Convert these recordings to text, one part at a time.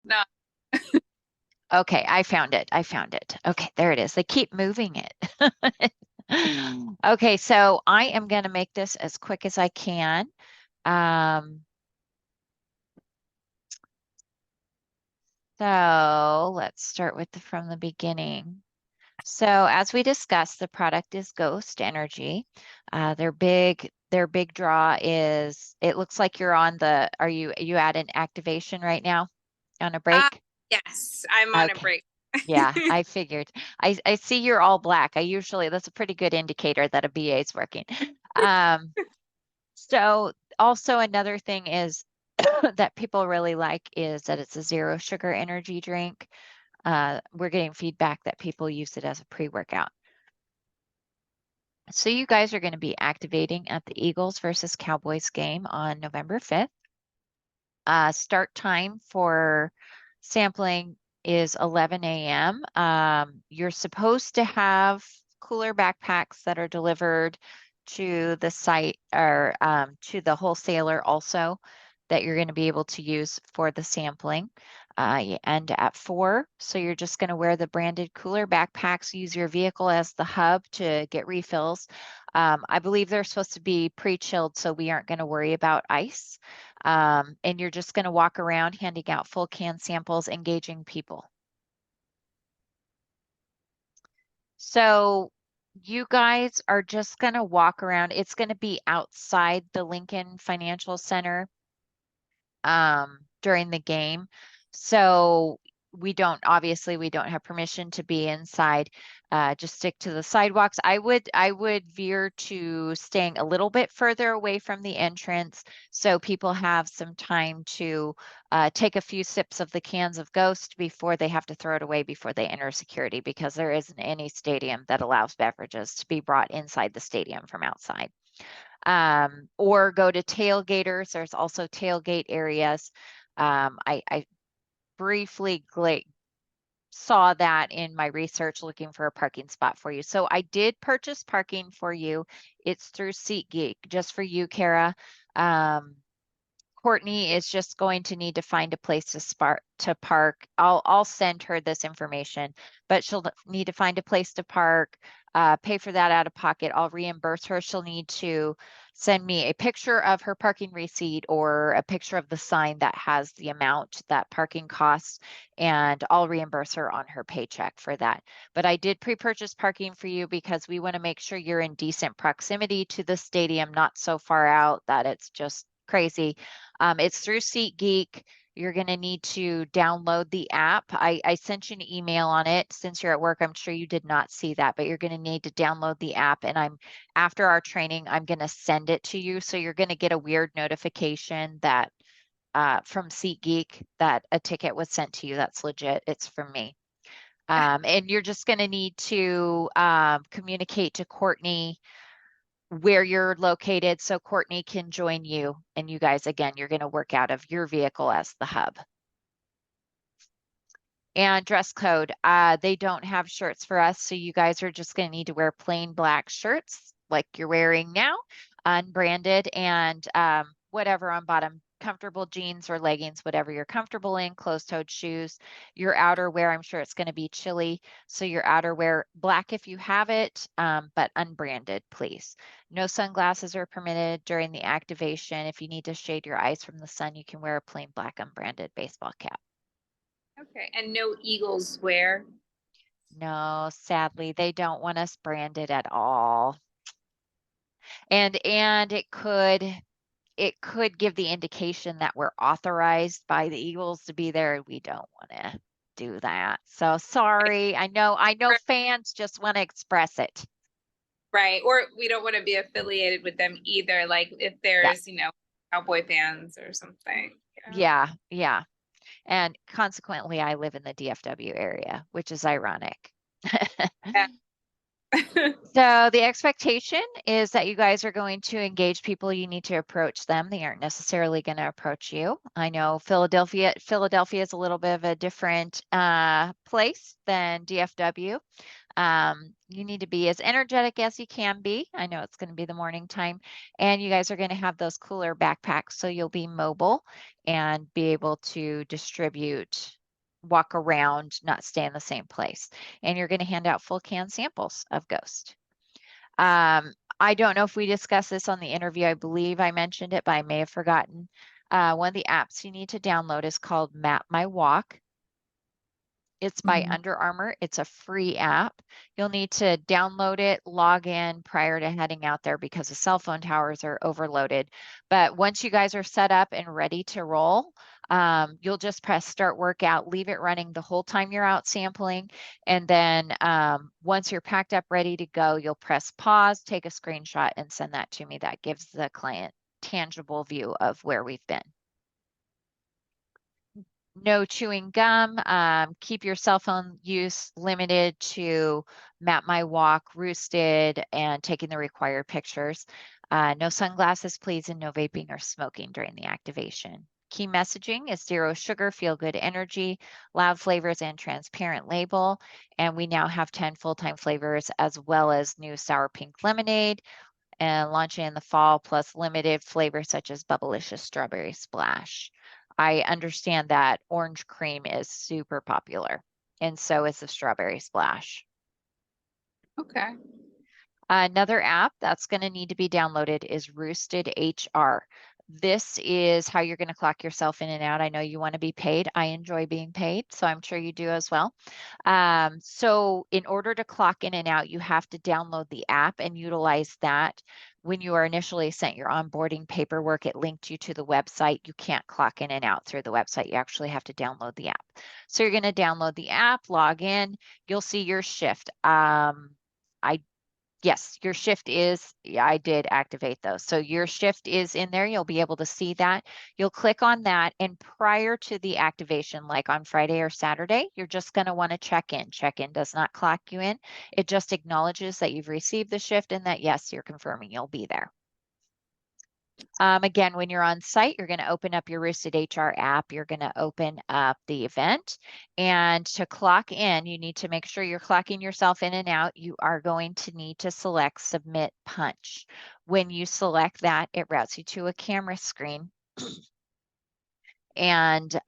No. Okay, I found it. I found it. Okay, there it is. They keep moving it. Okay, so I am going to make this as quick as I can. Um, so let's start with from the beginning. So as we discussed, the product is Ghost Energy. Their big draw is, it looks like you're on the, are you at an activation right now on a Uh, break? yes, I'm on a Okay. break. Yeah, I figured. I see you're all black. That's a pretty good indicator that a BA is working. Um, so also another thing is that people really like is that it's a zero sugar energy drink. We're getting feedback that people use it as a pre-workout. So you guys are going to be activating at the Eagles versus Cowboys game on November 5th. Start time for sampling is 11 a.m. You're supposed to have cooler backpacks that are delivered to the site or to the wholesaler also that you're going to be able to use for the sampling. You end at 4. So you're just going to wear the branded cooler backpacks, use your vehicle as the hub to get refills. I believe they're supposed to be pre-chilled, so we aren't going to worry about ice. And you're just going to walk around handing out full can samples, engaging people. So you guys are just going to walk around. It's going to be outside the Lincoln Financial Center during the game. So we don't have permission to be inside. Just stick to the sidewalks. I would veer to staying a little bit further away from the entrance so people have some time to take a few sips of the cans of Ghost before they have to throw it away before they enter security, because there isn't any stadium that allows beverages to be brought inside the stadium from outside. Or go to tailgaters. There's also tailgate areas. I briefly saw that in my research looking for a parking spot for you. So I did purchase parking for you. It's through SeatGeek, just for you, Kara. Um, Courtney is just going to need to find a place to park. I'll send her this information, but she'll need to find a place to park, pay for that out of pocket. I'll reimburse her. She'll need to send me a picture of her parking receipt or a picture of the sign that has the amount that parking costs, and I'll reimburse her on her paycheck for that. But I did pre-purchase parking for you because we want to make sure you're in decent proximity to the stadium, not so far out that it's just crazy. It's through SeatGeek. You're going to need to download the app. I sent you an email on it. Since you're at work, I'm sure you did not see that, but you're going to need to download the app. And after our training, I'm going to send it to you. So you're going to get a weird notification that from SeatGeek that a ticket was sent to you. That's legit. It's from me. And you're just going to need to communicate to Courtney where you're located so Courtney can join you. And you guys, again, you're going to work out of your vehicle as the hub. And dress code, they don't have shirts for us. So you guys are just going to need to wear plain black shirts like you're wearing now, unbranded, and whatever on bottom, comfortable jeans or leggings, whatever you're comfortable in, closed-toed shoes. Your outerwear, I'm sure it's going to be chilly. So your outerwear, black if you have it, but unbranded, please. No sunglasses are permitted during the activation. If you need to shade your eyes from the sun, you can wear a plain black unbranded baseball cap. Okay, and no Eagles wear. No, sadly, they don't want us branded at all. And it could give the indication that we're authorized by the Eagles to be there. We don't want to do that. So sorry. I know fans just want to express it. Right. Or we don't want to be affiliated with them either. Like if Yeah. there's, Cowboy fans or something. Yeah. Yeah, yeah. And consequently, I live in the DFW area, which is ironic. Yeah. So the expectation is that you guys are going to engage people. You need to approach them. They aren't necessarily going to approach you. I know Philadelphia is a little bit of a different place than DFW. You need to be as energetic as you can be. I know it's going to be the morning time, and you guys are going to have those cooler backpacks, so you'll be mobile and be able to distribute, walk around, not stay in the same place. And you're going to hand out full can samples of Ghost. I don't know if we discussed this on the interview. I believe I mentioned it, but I may have forgotten. One of the apps you need to download is called Map My Walk. It's by Mhm. Under Armour. It's a free app. You'll need to download it, log in prior to heading out there because the cell phone towers are overloaded. But once you guys are set up and ready to roll, you'll just press start workout, leave it running the whole time you're out sampling. And then once you're packed up, ready to go, you'll press pause, take a screenshot, and send that to me. That gives the client tangible view of where we've been. No chewing gum. Keep your cell phone use limited to map my walk, roosted, and taking the required pictures. No sunglasses, please, and no vaping or smoking during the activation. Key messaging is zero sugar, feel good energy, loud flavors, and transparent label. And we now have 10 full-time flavors as well as new sour pink lemonade and launching in the fall, plus limited flavors such as Bubblicious Strawberry Splash. I understand that orange cream is super popular, and so is the Strawberry Splash. Okay. Another app that's going to need to be downloaded is Roosted HR. This is how you're going to clock yourself in and out. I know you want to be paid. I enjoy being paid, so I'm sure you do as well. So in order to clock in and out, you have to download the app and utilize that. When you are initially sent your onboarding paperwork, it linked you to the website. You can't clock in and out through the website. You actually have to download the app. So you're going to download the app, log in. You'll see your shift. I Yes, your shift is, yeah, I did activate those. So your shift is in there. You'll be able to see that. You'll click on that. And prior to the activation, like on Friday or Saturday, you're just going to want to check in. Check in does not clock you in. It just acknowledges that you've received the shift and that, yes, you're confirming you'll be there. Again, when you're on site, you're going to open up your Roosted HR app. You're going to open up the event. And to clock in, you need to make sure you're clocking yourself in and out. You are going to need to select Submit Punch. When you select that, it routes you to a camera screen. And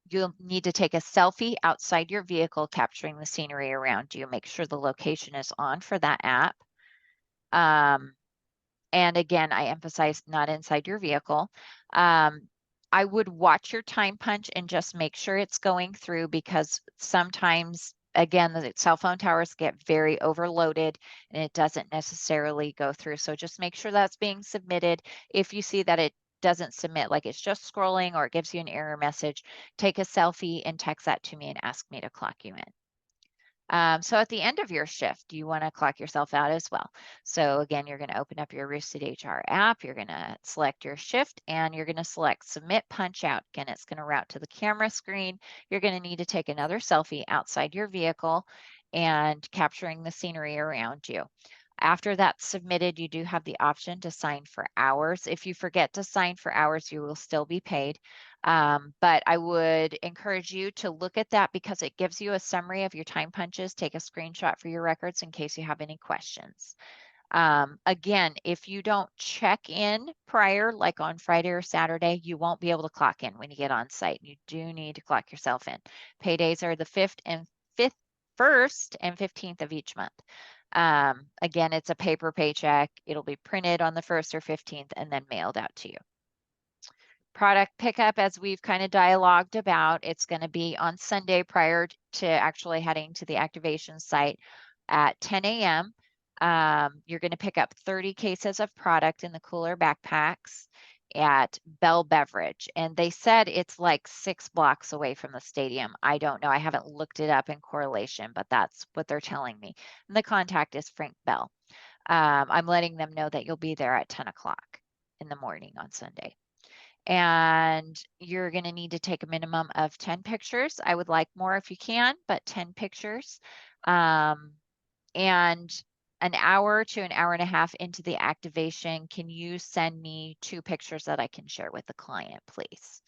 you'll need to take a selfie outside your vehicle, capturing the scenery around you. Make sure the location is on for that app. And again, I emphasize not inside your vehicle. I would watch your time punch and just make sure it's going through because sometimes, again, the cell phone towers get very overloaded and it doesn't necessarily go through. So just make sure that's being submitted. If you see that it doesn't submit, like it's just scrolling or it gives you an error message, take a selfie and text that to me and ask me to clock you in. So at the end of your shift, you want to clock yourself out as well. So again, you're going to open up your Roosted HR app. You're going to select your shift and you're going to select Submit Punch Out. Again, it's going to route to the camera screen. You're going to need to take another selfie outside your vehicle and capturing the scenery around you. After that's submitted, you do have the option to sign for hours. If you forget to sign for hours, you will still be paid. But I would encourage you to look at that because it gives you a summary of your time punches. Take a screenshot for your records in case you have any questions. Again, if you don't check in prior, like on Friday or Saturday, you won't be able to clock in when you get on site. You do need to clock yourself in. Paydays are the 1st and 15th of each month. Again, it's a paper paycheck. It'll be printed on the 1st or 15th and then mailed out to you. Product pickup, as we've kind of dialogued about, it's going to be on Sunday prior to actually heading to the activation site at 10 a.m. You're going to pick up 30 cases of product in the cooler backpacks at Bell Beverage. And they said it's like 6 blocks away from the stadium. I don't know. I haven't looked it up in correlation, but that's what they're telling me. And the contact is Frank Bell. I'm letting them know that you'll be there at 10 o'clock in the morning on Sunday. And you're going to need to take a minimum of 10 pictures. I would like more if you can, but 10 pictures. And an hour to an hour and a half into the activation, can you send me 2 pictures that I can share with the client, please?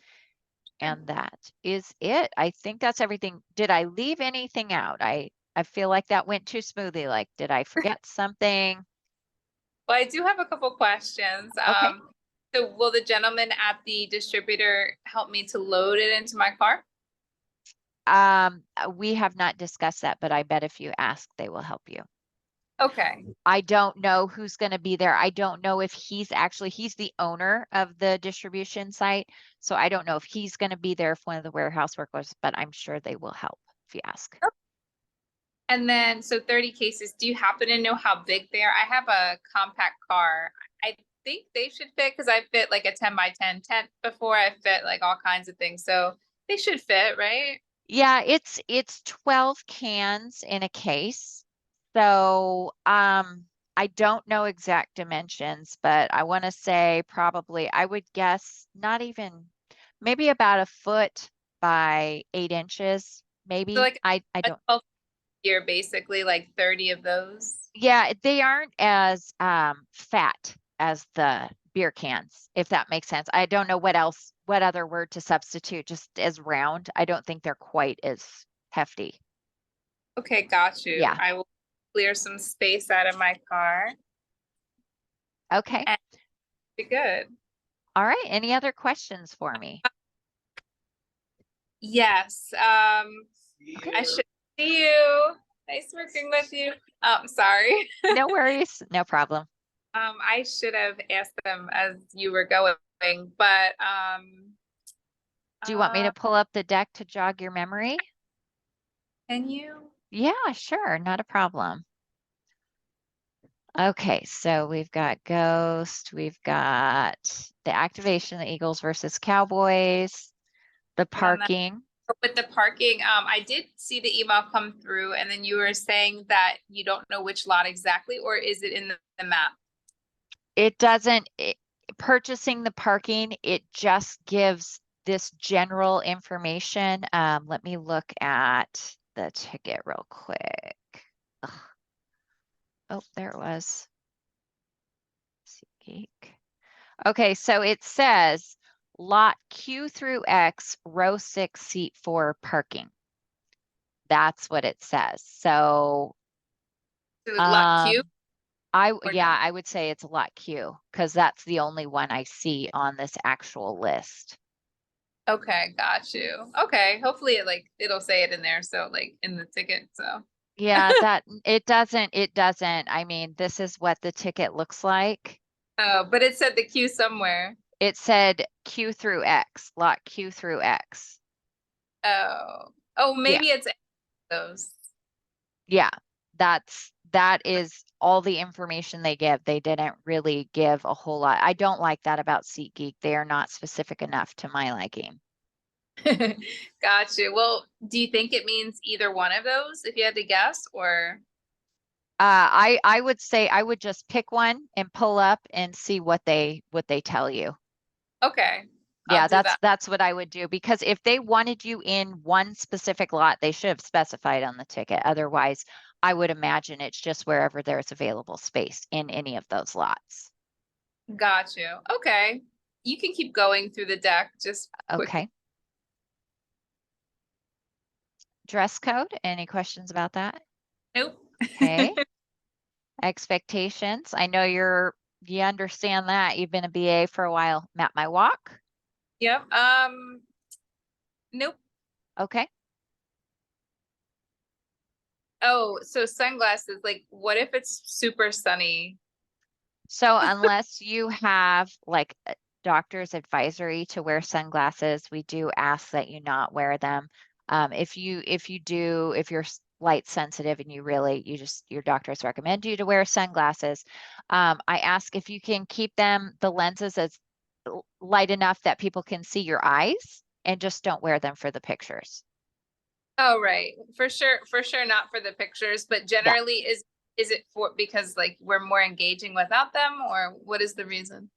And that is it. I think that's everything. Did I leave anything out? I I feel like that went too smoothly. Like, did I forget something? Well, I do have a couple questions. Okay. So will the gentleman at the distributor help me to load it into my car? We have not discussed that, but I bet if you ask, they will help you. Okay. I don't know who's going to be there. I don't know if he's the owner of the distribution site. So I don't know if he's going to be there, if one of the warehouse workers, but I'm sure they will help if you ask. And then, so 30 cases, do you happen to know how big they are? I have a compact car. I think they should fit because I fit like a 10 by 10 tent before. I fit like all kinds of things. So they should fit, right? Yeah, it's 12 cans in a case. So, I don't know exact dimensions, but I want to say probably I would guess not even maybe about a foot by 8 inches, So maybe. like I a don't 12 here, basically like 30 of those. Yeah, they aren't as fat as the beer cans, if that makes sense. I don't know what other word to substitute, just as round. I don't think they're quite as hefty. Okay, got you. Yeah. I will clear some space out of my car Okay. and be good. All right. Any other questions for me? Yes. I should see you. Nice working with you. Sorry. No worries. No problem. I should have asked them as you were going, but Do you want me uh, to pull up the deck to jog your memory? can you? Yeah, sure. Not a problem. Okay, so we've got Ghost, we've got the activation, the Eagles versus Cowboys, the And then parking. with the parking, I did see the email come through, and then you were saying that you don't know which lot exactly, or is it in the map? It doesn't, purchasing the parking, it just gives this general information. Let me look at the ticket real quick. Ugh. Oh, there it was. SeatGeek. Okay, so it says lot Q through X, row 6, seat 4, parking. That's what it says. So, So lot Q um, or yeah, no? I would say it's a lot Q because that's the only one I see on this actual list. Okay, got you. Okay, hopefully it'll say it in there, so like in the ticket. So, Yeah, it doesn't. I mean, this is what the ticket looks like. oh, but it said the Q somewhere. It said Q through X, lot Q through X. Oh, Yeah. maybe it's those. Yeah, that is all the information they give. They didn't really give a whole lot. I don't like that about SeatGeek. They are not specific enough to my liking. Got you. Well, do you think it means either one of those if you had to guess, or I would say I would just pick one and pull up and see what they tell you. okay, I'll Yeah, do that. that's what I would do because if they wanted you in one specific lot, they should have specified on the ticket. Otherwise, I would imagine it's just wherever there's available space in any of those lots. Got you. Okay. You can keep going through the deck, just quick. Okay. Dress code, any questions about that? Nope. Okay. Expectations. I know you understand that. You've been a BA for a while. Map my walk. Yep. Nope. Okay. Oh, so sunglasses, like what if it's super sunny? So unless you have like a doctor's advisory to wear sunglasses, we do ask that you not wear them. If you're light sensitive and your doctors recommend you to wear sunglasses, I ask if you can keep the lenses as light enough that people can see your eyes and just don't wear them for the pictures. Oh, right. For sure not for the pictures, but Yeah. generally is it for because like we're more engaging without them, or what is the reason?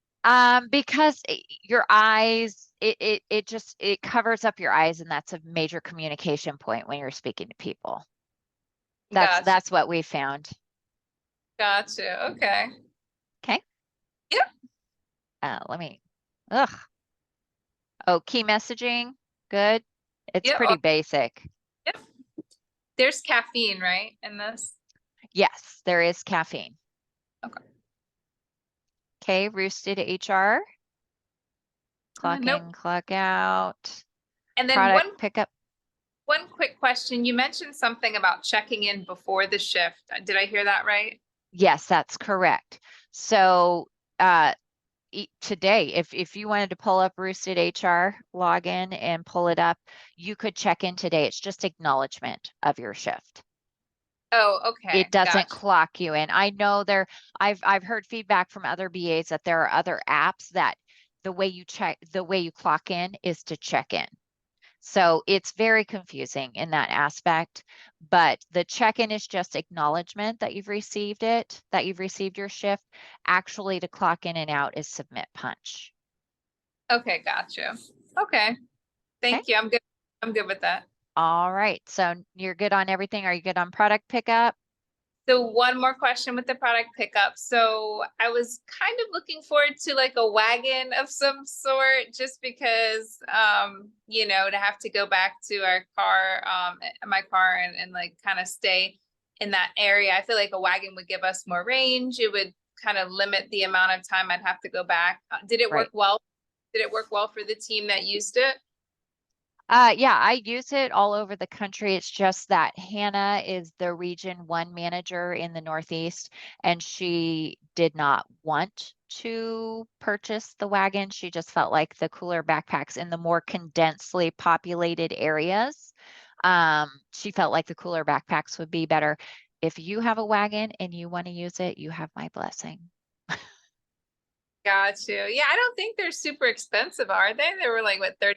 Because your eyes, it covers up your eyes, and that's a major communication point when you're speaking to people. Gotcha. That's what we found. Gotcha. Okay. Okay. Yep. Let me, ugh. Oh, key messaging. Good. It's Yep. pretty basic. Yep. There's caffeine, right, in this? Yes, there is caffeine. Okay. Okay, roosted HR, clock Nope. in, clock out, And then product pickup. one quick question. You mentioned something about checking in before the shift. Did I hear that right? Yes, that's correct. So today, if you wanted to pull up roosted HR, log in and pull it up, you could check in today. It's just acknowledgement of your shift. Oh, It okay. doesn't Gotcha. clock you in. I know I've heard feedback from other BAs that there are other apps that the way you clock in is to check in. So it's very confusing in that aspect, but the check-in is just acknowledgement that you've received it, that you've received your shift. Actually, to clock in and out is submit punch. Okay, gotcha. Okay. Okay. Thank you. I'm good. I'm good with that. All right. So you're good on everything. Are you good on product pickup? So one more question with the product pickup. So I was kind of looking forward to like a wagon of some sort, just because, to have to go back to our car, my car, and like kind of stay in that area. I feel like a wagon would give us more range. It would kind of limit the amount of time I'd have to go back. Did it work Right. well? Did it work well for the team that used it? Yeah, I use it all over the country. It's just that Hannah is the region one manager in the Northeast, and she did not want to purchase the wagon. She just felt like the cooler backpacks in the more condensely populated areas, she felt like the cooler backpacks would be better. If you have a wagon and you want to use it, you have my blessing. Got you. Yeah, I don't think they're super expensive, are they? They were like what, $30?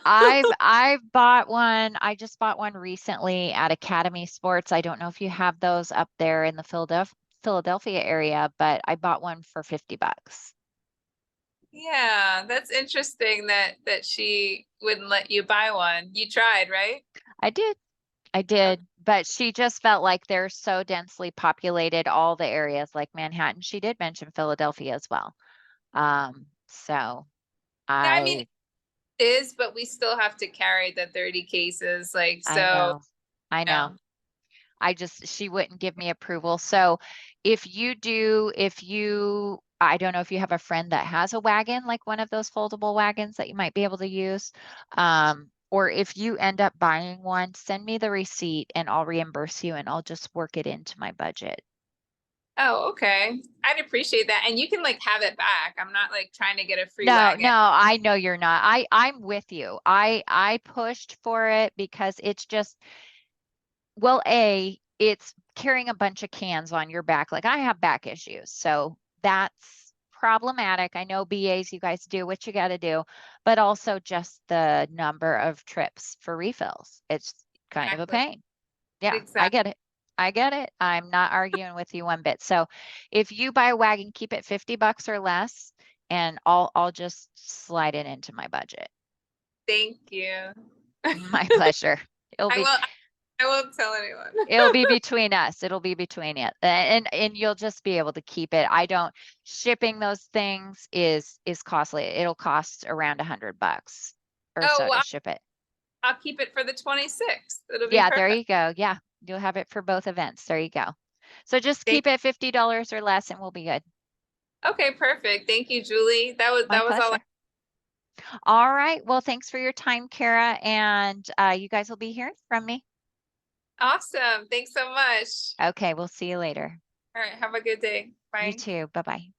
I've bought one. I just bought one recently at Academy Sports. I don't know if you have those up there in the Philadelphia area, but I bought one for $50. Yeah, that's interesting that she wouldn't let you buy one. You tried, right? I did. I Okay. did, but she just felt like they're so densely populated, all the areas like Manhattan. She did mention Philadelphia as well. So Yeah, I mean I it is, but we still have to carry the 30 cases, like I so, know. I you know. know. She wouldn't give me approval. So I don't know if you have a friend that has a wagon, like one of those foldable wagons that you might be able to use. Or if you end up buying one, send me the receipt and I'll reimburse you and I'll just work it into my budget. Oh, okay. I'd appreciate that. And you can like have it back. I'm not like trying to get a free No, wagon. no, I know you're not. I'm with you. I pushed for it because it's just well, it's carrying a bunch of cans on your back. Like I have back issues. So that's problematic. I know BAs, you guys do what you got to do, but also just the number of trips for refills. It's kind of a Exactly. pain. Yeah, I Exactly. get it. I get it. I'm not arguing with you one bit. So if you buy a wagon, keep it $50 or less, and I'll just slide it into my budget. Thank you. My pleasure. It'll I be will I won't tell anyone. It'll be between us. It'll be between it. And you'll just be able to keep it. I don't shipping those things is costly. It'll cost around $100 or Oh, so well, to ship it. I'll keep it for the 26th. It'll be Yeah, there perfect. you go. Yeah, you'll have it for both events. There you go. So just Thank keep it $50 or less and we'll be good. Okay, perfect. Thank you, Julie. That was My all pleasure. All right. Well, thanks for your time, Kara. And you guys will be hearing from me. awesome. Thanks so much. Okay, we'll see you later. All right, have a good day. You Bye. too. Bye-bye.